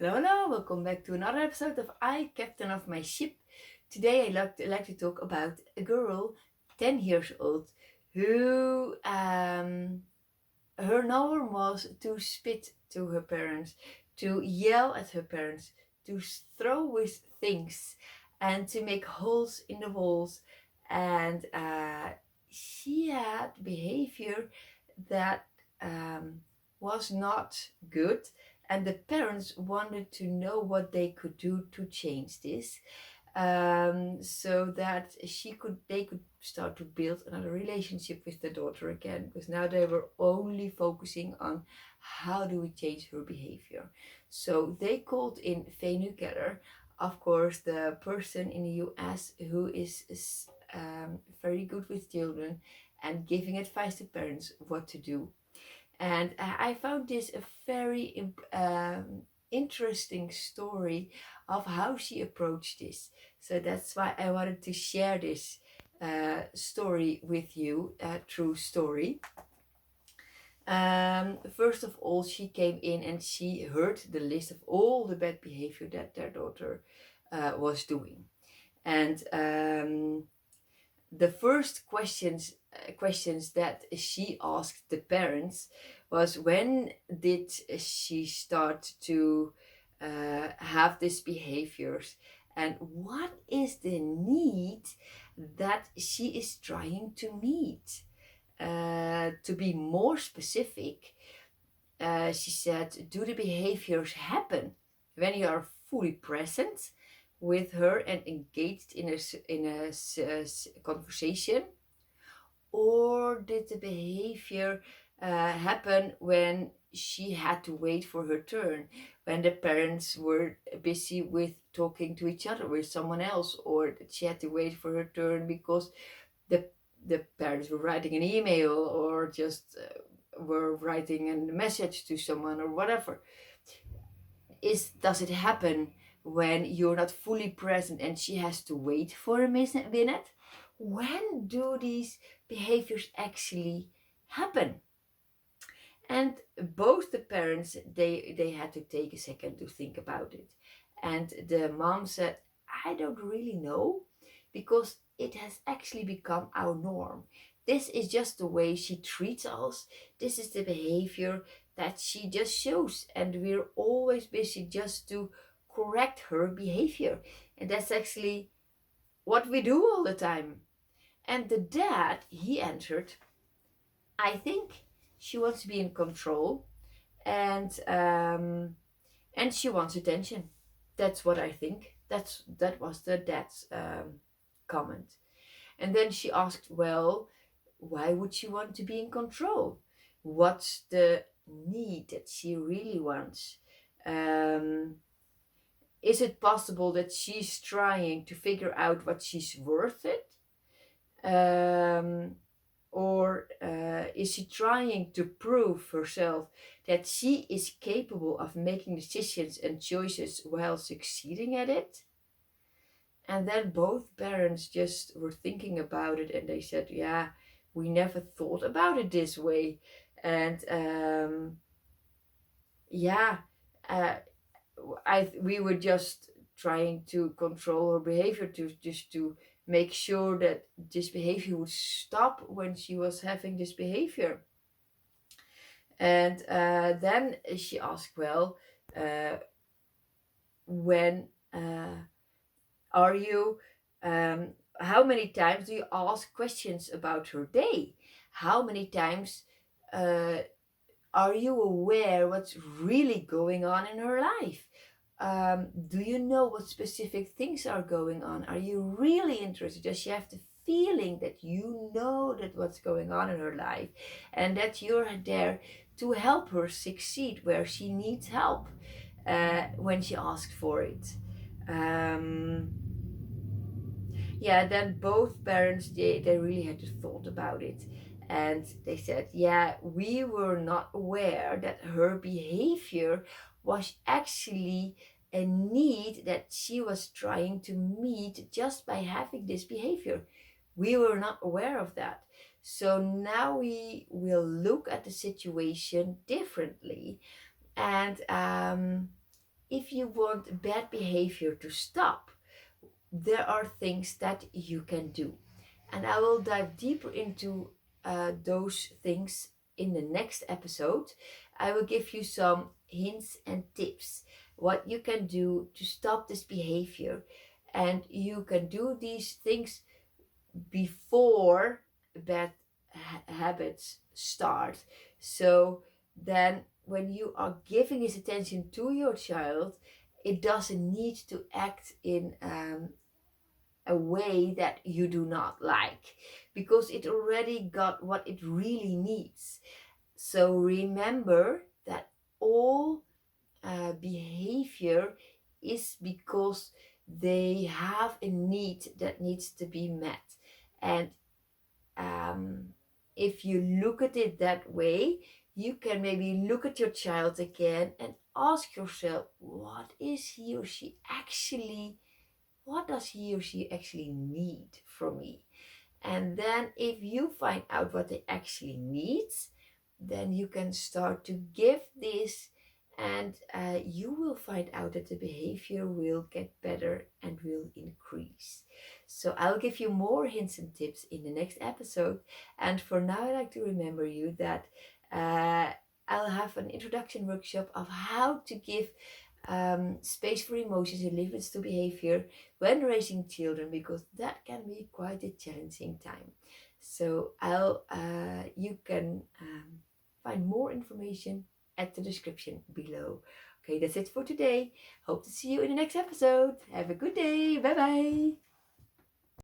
Hello, hello, welcome back to another episode of I, Captain of My Ship. Today I'd like to talk about a girl, 10 years old, who her norm was to spit to her parents, to yell at her parents, to throw with things, and to make holes in the walls. And she had behavior that was not good, and the parents wanted to know what they could do to change this, so that they could start to build another relationship with the daughter again, because now they were only focusing on how do we change her behavior. So they called in Venukeller, of course, the person in the US who is very good with children and giving advice to parents what to do. And I found this a very interesting story of how she approached this. So that's why I wanted to share this story with you, true story. First of all, she came in and she heard the list of all the bad behavior that their daughter was doing. And the first questions that she asked the parents was, when did she start to have these behaviors, and what is the need that she is trying to meet. To be more specific, she said, do the behaviors happen when you are fully present with her and engaged in a conversation? Or did the behavior happen when she had to wait for her turn, when the parents were busy with talking to each other with someone else, or that she had to wait for her turn because the parents were writing an email, or just were writing a message to someone, or whatever? Does it happen when you're not fully present and she has to wait for a minute? When do these behaviors actually happen? And both the parents, they had to take a second to think about it. And the mom said, I don't really know, because it has actually become our norm. This is just the way she treats us. This is the behavior that she just shows, and we're always busy just to correct her behavior. And that's actually what we do all the time. And the dad, he answered, I think she wants to be in control, and she wants attention. That's what I think. That was the dad's comment. And then she asked, well, why would she want to be in control? What's the need that she really wants? Um, is it possible that she's trying to figure out what she's worth it? Or is she trying to prove herself that she is capable of making decisions and choices while succeeding at it? And then both parents just were thinking about it, and they said, yeah, we never thought about it this way. And yeah, uh, we were just trying to control her behavior, to make sure that this behavior would stop when she was having this behavior. And then she asked, well, when are you how many times do you ask questions about her day? How many times uh, are you aware what's really going on in her life? Do you know what specific things are going on? Are you really interested? Does she have the feeling that you know that what's going on in her life, and that you're there to help her succeed where she needs help when she asks for it? Um, yeah, then both parents, they really had to thought about it, and they said, yeah, we were not aware that her behavior was actually a need that she was trying to meet just by having this behavior. We were not aware of that. So now we will look at the situation differently, and if you want bad behavior to stop, there are things that you can do. And I will dive deeper into those things in the next episode. I will give you some hints and tips what you can do to stop this behavior. And you can do these things before bad habits start. So then, when you are giving this attention to your child, it doesn't need to act in a way that you do not like, because it already got what it really needs. So remember that all behavior is because they have a need that needs to be met. And um, if you look at it that way, you can maybe look at your child again and ask yourself, what does he or she actually need from me? And then if you find out what they actually need, then you can start to give this, and you will find out that the behavior will get better and will increase. So I'll give you more hints and tips in the next episode. And for now, I'd like to remember you that I'll have an introduction workshop of how to give space for emotions and limits to behavior when raising children, because that can be quite a challenging time. So you can find more information at the description below. Okay, that's it for today. Hope to see you in the next episode. Have a good day. Bye bye.